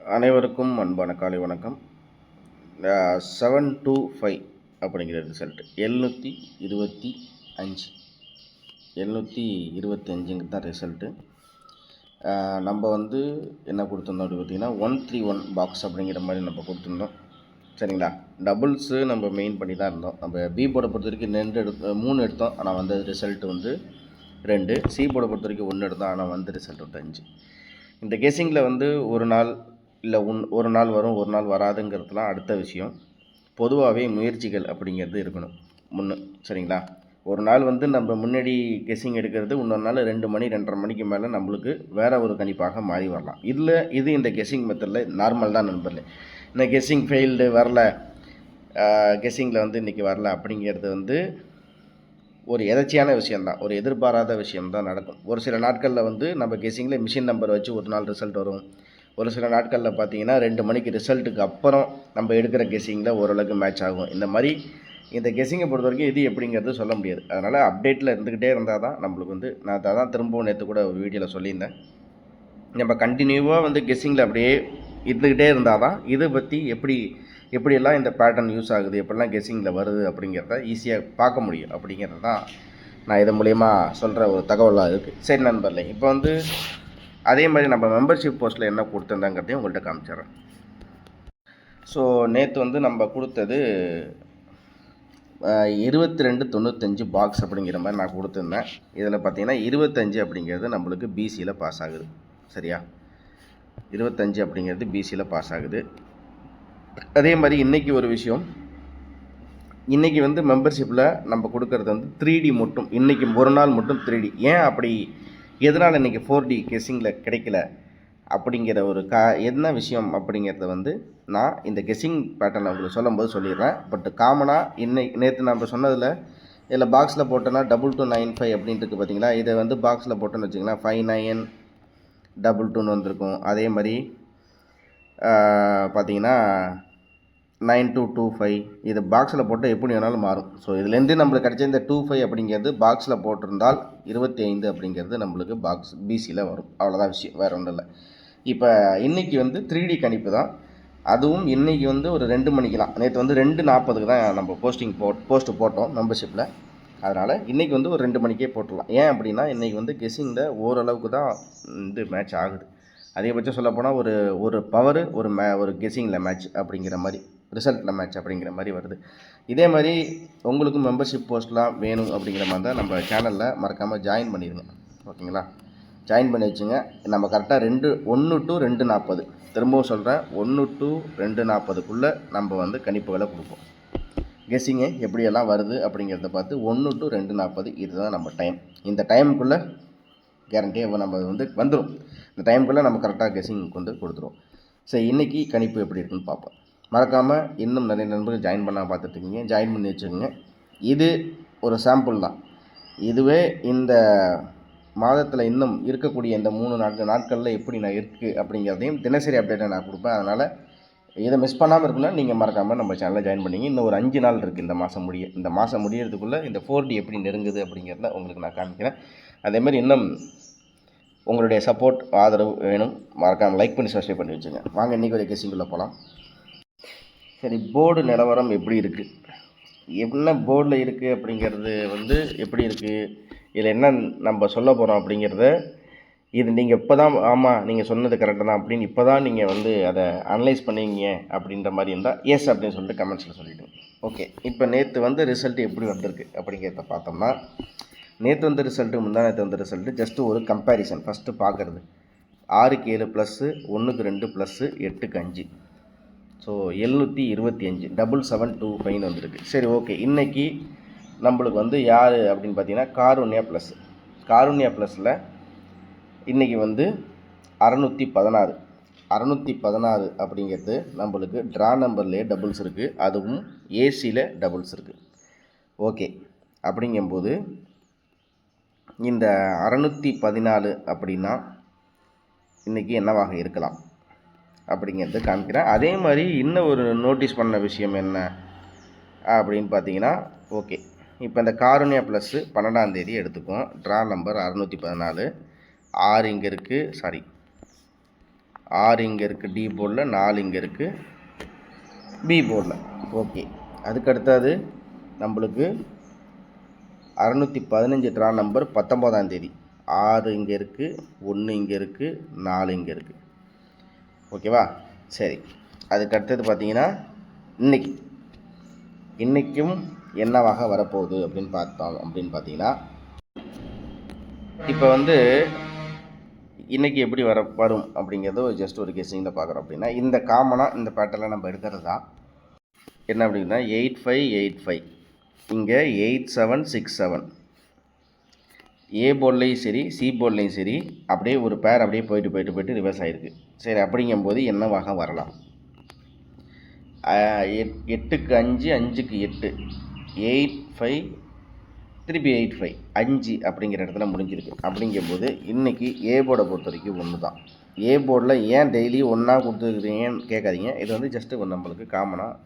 அனைவருக்கும் அன்பான காலை வணக்கம். 725 அப்படிங்கிற ரிசல்ட் 725 தான் ரிசல்ட்டு. நம்ம வந்து என்ன கொடுத்துருந்தோம் அப்படி பார்த்திங்கன்னா 131 பாக்ஸ் அப்படிங்கிற மாதிரி நம்ம கொடுத்துருந்தோம். சரிங்களா? டபுள்ஸு நம்ம மெயின் பண்ணி தான் இருந்தோம். நம்ம பி போர்டை பொறுத்த வரைக்கும் 3 எடுத்தோம், ஆனால் வந்த ரிசல்ட் வந்து 2. சி போர்டை பொறுத்த வரைக்கும் 1 எடுத்தோம், ஆனால் வந்து ரிசல்ட் வந்து 5. இந்த கெஸ்ஸிங்கில் வந்து ஒரு நாள் இல்லை ஒரு நாள் வரும், ஒரு நாள் வராதுங்கிறதுலாம் அடுத்த விஷயம். பொதுவாகவே முயற்சிகள் அப்படிங்கிறது இருக்கணும் முன்னே. சரிங்களா? ஒரு நாள் வந்து நம்ம முன்னாடி கெஸ்ஸிங் எடுக்கிறது, இன்னொரு நாள் 2 மணி 2:30 மணிக்கு மேலே நம்மளுக்கு வேறு ஒரு கணிப்பாக மாறி வரலாம். இது இந்த கெஸ்ஸிங் மெத்தடில் நார்மல் தான் நண்பர்களே. இந்த கெஸ்ஸிங் ஃபெயில்டு வரல, கெஸ்ஸிங்கில் வந்து இன்றைக்கி வரல அப்படிங்கிறது வந்து ஒரு எதர்ச்சியான விஷயந்தான், ஒரு எதிர்பாராத விஷயம்தான் நடக்கும். ஒரு சில நாட்களில் வந்து நம்ம கெஸ்ஸிங்கில் மிஷின் நம்பர் வச்சு ஒரு நாள் ரிசல்ட் வரும். ஒரு சில நாட்களில் பார்த்தீங்கன்னா 2 மணிக்கு ரிசல்ட்டுக்கு அப்புறம் நம்ம எடுக்கிற கெஸ்ஸிங்கில் ஓரளவுக்கு மேட்ச் ஆகும். இந்த மாதிரி இந்த கெஸ்ஸிங்கை பொறுத்த வரைக்கும் இது எப்படிங்கிறது சொல்ல முடியாது. அதனால் அப்டேட்டில் இருந்துக்கிட்டே இருந்தால் தான் நம்மளுக்கு வந்து, நான் அதான் திரும்பவும் நேற்று கூட ஒரு வீடியோவில் சொல்லியிருந்தேன், நம்ம கண்டினியூவாக வந்து கெஸ்ஸிங்கில் அப்படியே இருந்துக்கிட்டே இருந்தால் தான் இதை பற்றி எப்படியெல்லாம் இந்த பேட்டர்ன் யூஸ் ஆகுது, எப்படிலாம் கெஸ்ஸிங்கில் வருது அப்படிங்கிறத ஈஸியாக பார்க்க முடியும். அப்படிங்கிறது தான் நான் இது மூலயமா சொல்கிற ஒரு தகவலாக இருக்குது. சரி நண்பர்களே, இப்போ வந்து அதே மாதிரி நம்ம மெம்பர்ஷிப் போஸ்ட்டில் என்ன கொடுத்துருந்தாங்கிறதையும் உங்கள்கிட்ட காமிச்சிட்றேன். ஸோ நேற்று வந்து நம்ம கொடுத்தது 2295 பாக்ஸ் அப்படிங்கிற மாதிரி நான் கொடுத்துருந்தேன். இதில் பார்த்தீங்கன்னா 25 அப்படிங்கிறது நம்மளுக்கு பிசியில் பாஸ் ஆகுது. சரியா? 25 அப்படிங்கிறது பிசியில் பாஸ் ஆகுது. அதே மாதிரி இன்றைக்கி ஒரு விஷயம், இன்றைக்கி வந்து மெம்பர்ஷிப்பில் நம்ம கொடுக்கறது வந்து 3D மட்டும், இன்றைக்கி ஒரு நாள் மட்டும் 3D. ஏன் அப்படி, எதனால் இன்றைக்கி 4D கெஸ்ஸிங்கில் கிடைக்கல அப்படிங்கிற ஒரு என்ன விஷயம் அப்படிங்கிறத வந்து நான் இந்த கெஸ்ஸிங் பேட்டர்னை உங்களுக்கு சொல்லும்போது சொல்லிடுறேன். பட் காமனாக நேற்று நம்ம சொன்னதில் இதில் பாக்ஸில் போட்டோன்னா 2295 அப்படின்ட்டு இருக்குது பார்த்தீங்களா? இதை வந்து பாக்ஸில் போட்டோன்னு வச்சிங்களேன் 5922 வந்திருக்கும். அதே மாதிரி பார்த்தீங்கன்னா 9225 இது பாக்ஸில் போட்டால் எப்படி வேணாலும் மாறும். ஸோ இதுலேருந்து நம்மளுக்கு கிடைச்ச இந்த 25 அப்படிங்கிறது பாக்ஸில் போட்டிருந்தால் 25 அப்படிங்கிறது நம்மளுக்கு பாக்ஸ் பிசியில் வரும். அவ்வளோதான் விஷயம், வேறு ஒன்றும் இல்லை. இப்போ இன்றைக்கி வந்து 3D கணிப்பு தான். அதுவும் இன்றைக்கி வந்து ஒரு 2 மணிக்கெலாம், நேற்று வந்து 2:40க்கு தான் நம்ம போஸ்ட்டு போட்டோம் மெம்பர்ஷிப்பில். அதனால் இன்றைக்கி வந்து ஒரு 2 மணிக்கே போட்டுடலாம். ஏன் அப்படின்னா இன்றைக்கி வந்து கெஸ்ஸிங்கில் ஓரளவுக்கு தான் வந்து மேட்ச் ஆகுது. அதிகபட்சம் சொல்லப்போனால் ஒரு பவர் ஒரு கெஸ்ஸிங்கில் மேட்ச் அப்படிங்கிற மாதிரி, ரிசல்ட்டில் மேட்ச் அப்படிங்கிற மாதிரி வருது. இதே மாதிரி உங்களுக்கு மெம்பர்ஷிப் போஸ்ட்லாம் வேணும் அப்படிங்கிற மாதிரி தான் நம்ம சேனலில் மறக்காமல் ஜாயின் பண்ணிடுங்க. ஓகேங்களா? ஜாயின் பண்ணி வச்சுங்க. நம்ம கரெக்டாக 1 to 2:40, திரும்பவும் சொல்கிறேன், 1 to 2:40க்குள்ளே நம்ம வந்து கணிப்புகளை கொடுப்போம். கெஸ்ஸிங்கு எப்படியெல்லாம் வருது அப்படிங்கிறத பார்த்து 1 to 2:40 இதுதான் நம்ம டைம். இந்த டைமுக்குள்ளே கேரண்டியாக நம்ம வந்து வந்துடும். இந்த டைமுக்குள்ளே நம்ம கரெக்டாக கெஸ்ஸிங் வந்து கொடுத்துருவோம். சரி, இன்றைக்கி கணிப்பு எப்படி இருக்குன்னு பார்ப்போம். மறக்காமல் இன்னும் நிறைய நண்பர்கள் ஜாயின் பண்ணால் பார்த்துட்ருக்கீங்க, ஜாயின் பண்ணி வச்சுக்கோங்க. இது ஒரு சாம்பிள் தான். இதுவே இந்த மாதத்தில் இன்னும் இருக்கக்கூடிய இந்த 3 நாட்களில் எப்படி நான் இருக்குது அப்படிங்கிறதையும் தினசரி அப்டேட்டை நான் கொடுப்பேன். அதனால் இதை மிஸ் பண்ணாமல் இருக்குன்னா நீங்கள் மறக்காமல் நம்ம சேனலில் ஜாயின் பண்ணிங்க. இன்னும் ஒரு 5 நாள் இருக்குது இந்த மாதம் முடியறதுக்குள்ளே இந்த 4D எப்படி நெருங்குது அப்படிங்கிறத உங்களுக்கு நான் காமிக்கிறேன். அதேமாதிரி இன்னும் உங்களுடைய சப்போர்ட், ஆதரவு வேணும். மறக்காமல் லைக் பண்ணி சப்ஸ்கிரைப் பண்ணி வச்சுங்க. வாங்க இன்றைக்கி ஒரு கெஸ்ஸிங்குள்ளே போகலாம். சரி, போர்டு நிலவரம் எப்படி இருக்குது, என்ன போர்டில் இருக்குது அப்படிங்கிறது வந்து எப்படி இருக்குது, இதில் என்ன நம்ம சொல்ல போகிறோம் அப்படிங்கிறத, இது நீங்கள் இப்போ தான் ஆமாம் நீங்கள் சொன்னது கரெக்டாக தான் அப்படின்னு இப்போ தான் நீங்கள் வந்து அதை அனலைஸ் பண்ணிங்க அப்படின்ற மாதிரி இருந்தால் எஸ் அப்படின்னு சொல்லிட்டு கமெண்ட்ஸில் சொல்லிவிடுங்க. ஓகே, இப்போ நேற்று வந்து ரிசல்ட்டு எப்படி வந்திருக்கு அப்படிங்கிறத பார்த்தோம்னா, நேற்று வந்த ரிசல்ட்டு நேற்று வந்த ரிசல்ட்டு ஜஸ்ட்டு ஒரு கம்பேரிசன் ஃபஸ்ட்டு பார்க்குறது. 6க்கு 7 +, 1க்கு 2 +, 8க்கு 5. ஸோ 725 7725 வந்திருக்கு. சரி, ஓகே. இன்றைக்கி நம்மளுக்கு வந்து யார் அப்படின்னு பார்த்தீங்கன்னா காருண்யா ப்ளஸில் இன்றைக்கி வந்து 616 அப்படிங்கிறது நம்மளுக்கு ட்ரா நம்பர்லேயே டபுள்ஸ் இருக்குது, அதுவும் ஏசியில் டபுள்ஸ் இருக்குது. ஓகே, அப்படிங்கும்போது இந்த 614 அப்படின்னா இன்றைக்கி என்னவாக இருக்கலாம் அப்படிங்கிறது காமிக்கிறேன். அதே மாதிரி இன்னும் ஒரு நோட்டீஸ் பண்ண விஷயம் என்ன அப்படின்னு பார்த்தீங்கன்னா, ஓகே, இப்போ இந்த காருண்யா ப்ளஸ்ஸு 12ஆம் தேதி எடுத்துக்கும். ட்ரா நம்பர் 614, 6 இங்கே இருக்குது, சாரி 6 இங்கே இருக்குது டி போர்டில், 4 இங்கே இருக்குது பி போர்டில். ஓகே, அதுக்கடுத்தது நம்மளுக்கு 615 ட்ரா நம்பர் 19ஆம் தேதி. 6 இங்கே இருக்குது, 1 இங்கே இருக்குது, 4 இங்கே இருக்குது. ஓகேவா? சரி, அதுக்கடுத்தது பார்த்தீங்கன்னா இன்றைக்கும் என்னவாக வரப்போகுது அப்படின்னு பார்த்தீங்கன்னா, இப்போ வந்து இன்றைக்கி எப்படி வரும் அப்படிங்கிறது ஜஸ்ட் ஒரு கெஸ்ஸிங்கில் பார்க்குறோம். அப்படின்னா இந்த காமனாக இந்த பேட்டர்னில் நம்ம எடுக்கிறது தான் என்ன அப்படின்னா 8585, இங்கே 8767. ஏ போர்ட்லேயும் சரி சி போர்ட்லேயும் சரி அப்படியே ஒரு பேர் அப்படியே போயிட்டு ரிவர்ஸ் ஆகிருக்கு. சரி, அப்படிங்கும்போது என்னவாக வரலாம்? 8க்கு 5, 5க்கு 8, 85 திருப்பி 85 5 அப்படிங்கிற இடத்துல முடிஞ்சிருக்கு. அப்படிங்கும்போது இன்றைக்கி ஏ போர்டை பொறுத்த வரைக்கும் ஒன்று தான். ஏ போர்டில் ஏன் டெய்லி ஒன்றா கொடுத்துருக்குறீங்கன்னு கேட்காதீங்க. இது வந்து ஜஸ்ட்டு நம்மளுக்கு காமனாக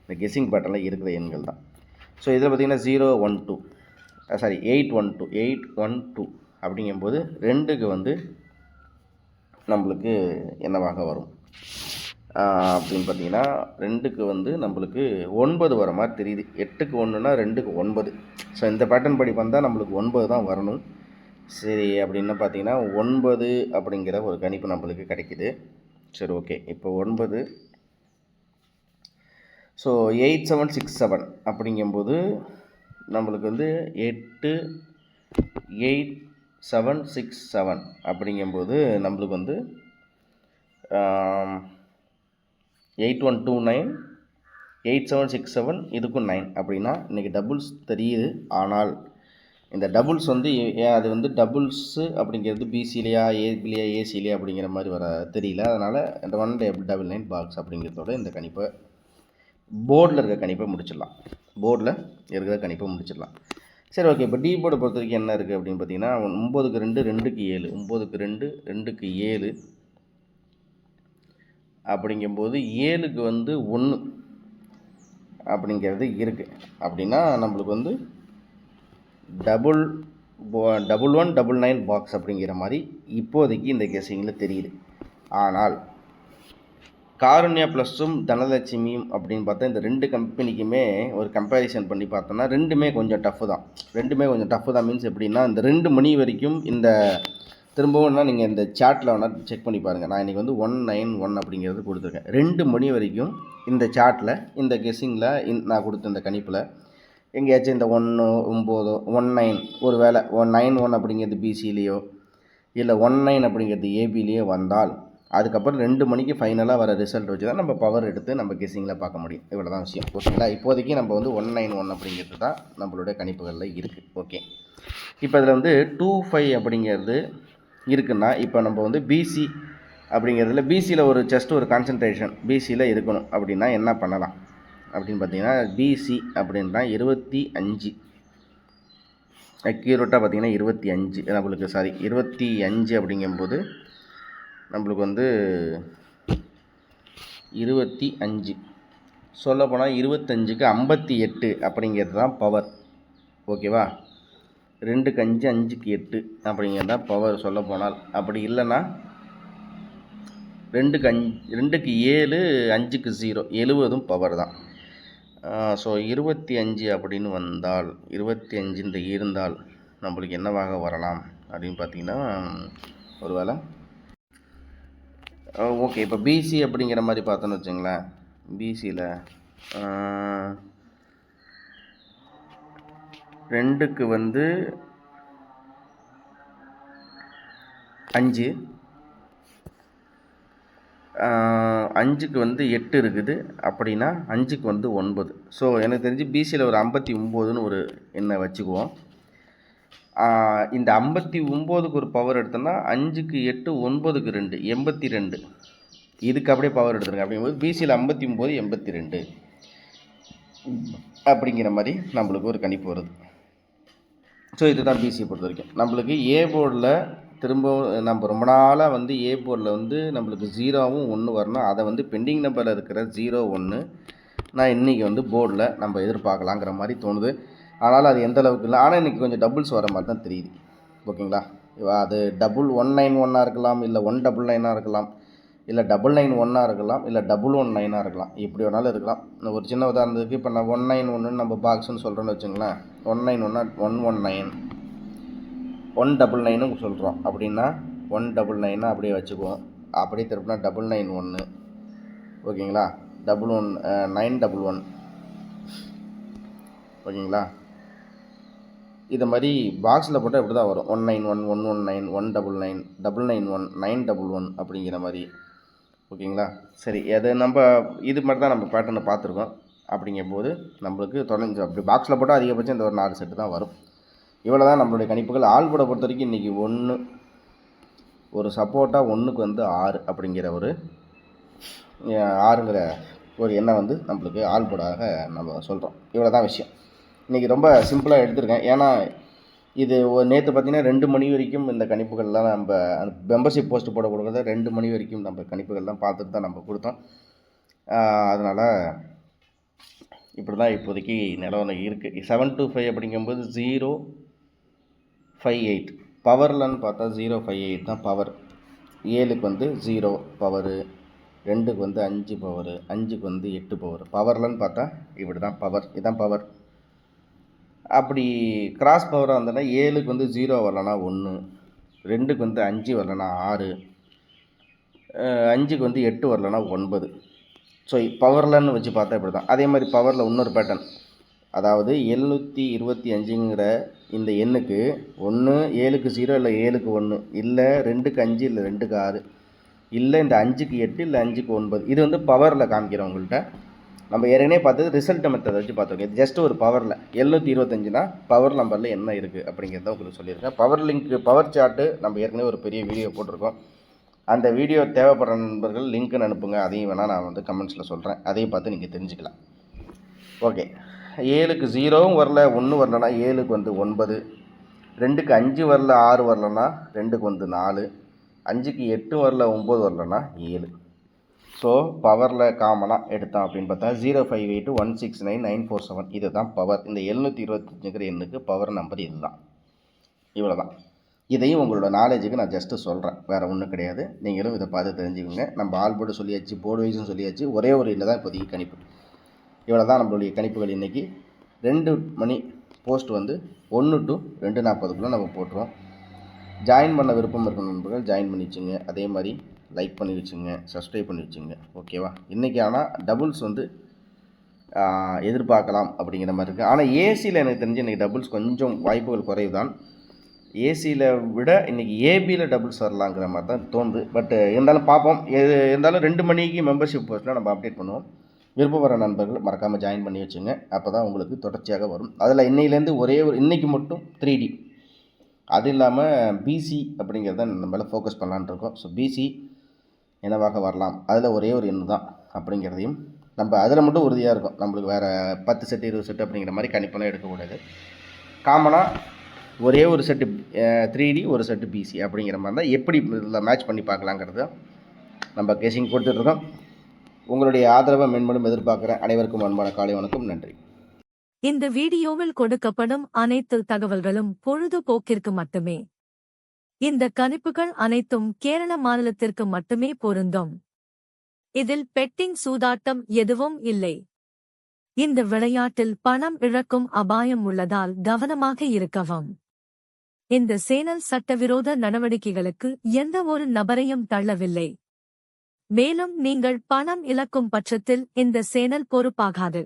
இந்த கெஸ்ஸிங் பேட்டர்னில் இருக்கிற எண்கள் தான். ஸோ இதில் பார்த்திங்கன்னா 012 சாரி 812 அப்படிங்கும்போது 2க்கு வந்து நம்மளுக்கு என்னவாக வரும் அப்படின்னு பார்த்தீங்கன்னா 2க்கு வந்து நம்மளுக்கு 9 வர மாதிரி தெரியுது. 8க்கு 1னா 2க்கு 9. ஸோ இந்த பேட்டர்ன் படி வந்தால் நம்மளுக்கு 9 தான் வரணும். சரி, அப்படின்னு பார்த்தீங்கன்னா 9 அப்படிங்கிற ஒரு கணிப்பு நம்மளுக்கு கிடைக்கிது. சரி, ஓகே. இப்போ 9 ஸோ 8767 அப்படிங்கும்போது நம்மளுக்கு வந்து 8767 அப்படிங்கும்போது நம்மளுக்கு வந்து 8129 8767 இதுக்கும் 9 அப்படின்னா இன்றைக்கி டபுள்ஸ் தெரியுது. ஆனால் இந்த டபுள்ஸ் வந்து அது வந்து டபுள்ஸு அப்படிங்கிறது பிசிலையா ஏபிலையா ஏசிலையா அப்படிங்கிற மாதிரி வர தெரியல. அதனால் இந்த 199 பாக்ஸ் அப்படிங்கிறதோட இந்த கணிப்பை போர்டில் இருக்கிற கணிப்பை முடிச்சிடலாம். சரி, ஓகே. இப்போ டி போர்டை பொறுத்த வரைக்கும் என்ன இருக்குது அப்படின்னு பார்த்தீங்கன்னா 9க்கு 2 2க்கு 7, 9க்கு 2 2க்கு 7 அப்படிங்கும்போது 7க்கு வந்து 1 அப்படிங்கிறது இருக்குது. அப்படின்னா நம்மளுக்கு வந்து 1199 பாக்ஸ் அப்படிங்கிற மாதிரி இப்போதைக்கு இந்த கெஸ்ஸிங்கில் தெரியுது. ஆனால் காருண்யா ப்ளஸும் தனலட்சுமியும் அப்படின்னு பார்த்தா இந்த 2 கம்பெனிக்குமே ஒரு கம்பேரிசன் பண்ணி பார்த்தோன்னா ரெண்டுமே கொஞ்சம் டஃப்பு தான். மீன்ஸ் எப்படின்னா இந்த 2 மணி வரைக்கும் இந்த திரும்பவும்னா நீங்கள் இந்த சார்ட்டில் வேணால் செக் பண்ணி பாருங்கள். நான் இன்றைக்கி வந்து 191 அப்படிங்கிறது கொடுத்துருக்கேன். 2 மணி வரைக்கும் இந்த சார்ட்டில் இந்த கெஸ்ஸிங்கில் நான் கொடுத்த இந்த கணிப்பில் எங்கேயாச்சும் இந்த 19 19 ஒரு வேளை 91 அப்படிங்கிறது பிசிலேயோ இல்லை 19 அப்படிங்கிறது ஏபிலேயோ வந்தால் அதுக்கப்புறம் 2 மணிக்கு ஃபைனலாக வர ரிசல்ட் வச்சு தான் நம்ம பவர் எடுத்து நம்ம கெஸ்ஸிங்கில் பார்க்க முடியும். இவ்வளோ தான் விஷயம். ஓகேங்களா? இப்போதைக்கு நம்ம வந்து 191 அப்படிங்கிறது தான் நம்மளுடைய கணிப்புகளில் இருக்குது. ஓகே, இப்போ இதில் வந்து 25 அப்படிங்கிறது இருக்குன்னா இப்போ நம்ம வந்து பிசி அப்படிங்கிறதுல பிசியில் ஒரு ஜஸ்ட் ஒரு கான்சன்ட்ரேஷன் பிசியில் இருக்கணும் அப்படின்னா என்ன பண்ணலாம் அப்படின்னு பார்த்தீங்கன்னா பிசி அப்படின்னா 25 அக்யூரேட்டாக பார்த்தீங்கன்னா 25 நம்மளுக்கு 25 அப்படிங்கும்போது நம்மளுக்கு வந்து 25 சொல்லப்போனால் 25க்கு 58 அப்படிங்கிறது தான் பவர். ஓகேவா? 2க்கு 5 5க்கு 8 அப்படிங்கிறது தான் பவர் சொல்லப்போனால். அப்படி இல்லைன்னா 2க்கு 7 5க்கு 0 70 பவர் தான். ஸோ 25 அப்படின்னு வந்தால் 25 இருந்தால் நம்மளுக்கு என்னவாக வரலாம் அப்படின்னு பார்த்தீங்கன்னா ஒரு வேளை ஓகே. இப்போ பிசி அப்படிங்கிற மாதிரி பார்த்தோன்னு வச்சுங்களேன். பிசியில் 2க்கு வந்து 5 5க்கு வந்து 8 இருக்குது. அப்படின்னா 5க்கு வந்து 9. ஸோ எனக்கு தெரிஞ்சு பிசியில் ஒரு 59ன்னு ஒரு எண்ணை வச்சுக்குவோம். இந்த 59க்கு ஒரு பவர் எடுத்தோன்னா 5க்கு 8 9க்கு 2 82 இதுக்கு அப்படியே பவர் எடுத்துருங்க. அப்படிங்கும்போது பிசியில் 59 82 அப்படிங்கிற மாதிரி நம்மளுக்கு ஒரு கணிப்பு வருது. ஸோ இதுதான் பிசியை பொறுத்த வரைக்கும். நம்மளுக்கு ஏ போர்டில் திரும்பவும் நம்ம ரொம்ப நாளாக வந்து ஏ போர்டில் வந்து நம்மளுக்கு 0வும் 1 வரணும். அதை வந்து பெண்டிங் நம்பரில் இருக்கிற 0 1 நான் இன்றைக்கி வந்து போர்டில் நம்ம எதிர்பார்க்கலாங்கிற மாதிரி தோணுது. ஆனால் அது எந்த அளவுக்கு இல்லை. ஆனால் இன்றைக்கி கொஞ்சம் டபுள்ஸ் வர மாதிரி தான் தெரியுது. ஓகேங்களா? அது 191 இருக்கலாம், இல்லை 199 இருக்கலாம், இல்லை 991 இருக்கலாம், இல்லை 119 இருக்கலாம், இப்படி வேணாலும் இருக்கலாம். ஒரு சின்ன உதாரணத்துக்கு இப்போ நான் 191 நம்ம பாக்ஸ்ன்னு சொல்கிறோன்னு வச்சுங்களேன். 191 119 199 சொல்கிறோம் அப்படின்னா 199 அப்படியே வச்சுக்குவோம். அப்படியே திருப்பினா 991 ஓகேங்களா, 911 ஓகேங்களா. இது மாதிரி பாக்ஸில் போட்டால் இப்படி தான் வரும். 191 119 199 991 911 அப்படிங்கிற மாதிரி ஓகேங்களா. சரி, அது நம்ம இது மாதிரி தான் நம்ம பேட்டர்னை பார்த்துருக்கோம். அப்படிங்கும்போது நம்மளுக்கு தொடர்ந்து அப்படி பாக்ஸில் போட்டால் அதிகபட்சம் இந்த ஒரு 4 செட்டு தான் வரும். இவ்வளோ தான் நம்மளுடைய கணிப்புகள். ஆல்போர்டை பொறுத்த வரைக்கும் இன்றைக்கி 1 ஒரு சப்போர்ட்டாக 1க்கு வந்து 6 அப்படிங்கிற ஒரு 6ங்கிற ஒரு எண்ணை வந்து நம்மளுக்கு ஆல்போர்டாக நம்ம சொல்கிறோம். இவ்வளோ தான் விஷயம். இன்றைக்கி ரொம்ப சிம்பிளாக எடுத்திருக்கேன். ஏன்னா இது நேற்று பார்த்திங்கன்னா 2 மணி வரைக்கும் இந்த கணிப்புகள்லாம் நம்ம மெம்பர்ஷிப் போஸ்ட் போட கொடுக்குறத 2 மணி வரைக்கும் நம்ம கணிப்புகள்லாம் பார்த்துட்டு தான் நம்ம கொடுத்தோம். அதனால் இப்படி தான் இப்போதைக்கு நிலவரம் இருக்குது. 725 அப்படிங்கும்போது 058 பவர்லன்னு பார்த்தா 058 தான் பவர். 7க்கு வந்து 0 பவரு, 2க்கு வந்து 5 பவரு, 5க்கு வந்து 8 பவர். பவர்லன்னு பார்த்தா இப்படி தான் பவர், இதுதான் பவர். அப்படி கிராஸ் பவராக இருந்ததுன்னா 7க்கு வந்து 0 வரலன்னா 1, 2க்கு வந்து 5 வரலன்னா 6, 5க்கு வந்து 8 வரலன்னா 9. ஸோ பவர்லன்னு வச்சு பார்த்தா இப்படி தான். அதே மாதிரி பவரில் இன்னொரு பேட்டர்ன், அதாவது 725ங்கிற இந்த எண்ணுக்கு 1 7க்கு 0 இல்லை 7க்கு 1 இல்லை 2க்கு 5 இல்லை 2க்கு 6 இல்லை இந்த 5க்கு 8 இல்லை 5க்கு 9. இது வந்து பவரில் காமிக்கிறேன் உங்கள்கிட்ட. நம்ம ஏற்கனவே பார்த்தது ரிசல்ட் மெத்தட் வச்சு பார்த்துருக்கோம். இது ஜஸ்ட் ஒரு பவரில் 725னா பவர் நம்பரில் என்ன இருக்குது அப்படிங்கிறத உங்களுக்கு சொல்லியிருக்கேன். பவர் லிங்க்கு பவர் சார்ட்டு நம்ம ஏற்கனவே ஒரு பெரிய வீடியோ போட்டிருக்கோம். அந்த வீடியோ தேவைப்படுற நண்பர்கள் லிங்க்குன்னு அனுப்புங்க. அதையும் வேணால் நான் வந்து கமெண்ட்ஸில் சொல்கிறேன். அதையும் பார்த்து நீங்கள் தெரிஞ்சுக்கலாம். ஓகே, 7க்கு 0வும் வரல 1 வரலன்னா 7க்கு வந்து 9, 2க்கு 5 வரல 6 வரலன்னா 2க்கு வந்து 4, 5க்கு 8 வரல 9 வரலன்னா 7. ஸோ பவரில் காமனாக எடுத்தோம் அப்படின்னு பார்த்தா 058 169 947 இது தான் பவர். இந்த 725ங்கிற எண்ணுக்கு பவர் நம்பர் இது தான். இவ்வளோ தான். இதையும் உங்களோட நாலேஜுக்கு நான் ஜஸ்ட்டு சொல்கிறேன், வேறு ஒன்றும் கிடையாது. நீங்களும் இதை பார்த்து தெரிஞ்சுக்கோங்க. நம்ம ஆல் போர்டு சொல்லியாச்சு, போர்டு வைஸும் சொல்லியாச்சு. ஒரே ஒரு இல்லை தான் இப்போதைக்கு கணிப்பு. இவ்வளோ தான் நம்மளுடைய கணிப்புகள். இன்றைக்கி 2 மணி போஸ்ட் வந்து 1 to 2:40 நம்ம போட்டுருவோம். ஜாயின் பண்ண விருப்பம் இருக்கிற நண்பர்கள் ஜாயின் பண்ணி வச்சுங்க. அதே மாதிரி லைக் பண்ணி வச்சுங்க, சப்ஸ்கிரைப் பண்ணி வச்சுங்க. ஓகேவா. இன்றைக்கி ஆனால் டபுள்ஸ் வந்து எதிர்பார்க்கலாம் அப்படிங்கிற மாதிரி இருக்குது. ஆனால் ஏசியில் எனக்கு தெரிஞ்சு இன்றைக்கி டபுள்ஸ் கொஞ்சம் வாய்ப்புகள் குறைவு தான். ஏசியில் விட இன்றைக்கி ஏபியில் டபுள்ஸ் வரலாங்கிற மாதிரி தான் தோணுது. பட் இருந்தாலும் பார்ப்போம். இருந்தாலும் 2 மணிக்கு மெம்பர்ஷிப் போஸ்ட்டில் நம்ம அப்டேட் பண்ணுவோம். விருப்பப்படுற நண்பர்கள் மறக்காமல் ஜாயின் பண்ணி வச்சுங்க. அப்போ தான் உங்களுக்கு தொடர்ச்சியாக வரும். அதில் இன்னையிலேருந்து ஒரே ஒரு இன்றைக்கி மட்டும் 3D, அது இல்லாமல் பிசி அப்படிங்கிறத நம்மளால் ஃபோக்கஸ் பண்ணலான்னு இருக்கோம். ஸோ பிசி என்னவாக வரலாம், அதில் ஒரே ஒரு எண்ணு தான் அப்படிங்கிறதையும் நம்ம அதில் மட்டும் உறுதியாக இருக்கும். நம்மளுக்கு வேறு 10 செட்டு 20 செட்டு அப்படிங்கிற மாதிரி கணிப்பெல்லாம் எடுக்கக்கூடாது. காமனாக ஒரே ஒரு செட்டு 3D ஒரு செட்டு பிசி அப்படிங்கிற மாதிரி தான் எப்படி இதில் மேட்ச் பண்ணி பார்க்கலாங்கிறது நம்ம கேசிங் கொடுத்துட்ருக்கோம். உங்களுடைய ஆதரவை மென்மேலும் எதிர்பார்க்குறேன். அனைவருக்கும் அன்பான காலை வணக்கம். நன்றி. இந்த வீடியோவில் கொடுக்கப்படும் அனைத்து தகவல்களும் பொழுதுபோக்கிற்கு மட்டுமே. இந்த கணிப்புகள் அனைத்தும் கேரள மாநிலத்திற்கு மட்டுமே பொருந்தும். இதில் பெட்டிங் சூதாட்டம் எதுவும் இல்லை. இந்த விளையாட்டில் பணம் இழக்கும் அபாயம் உள்ளதால் கவனமாக இருக்கவும். இந்த சேனல் சட்டவிரோத நடவடிக்கைகளுக்கு எந்த ஒரு நபரையும் தள்ளவில்லை. மேலும் நீங்கள் பணம் இழக்கும் பட்சத்தில் இந்த சேனல் பொறுப்பாகாது.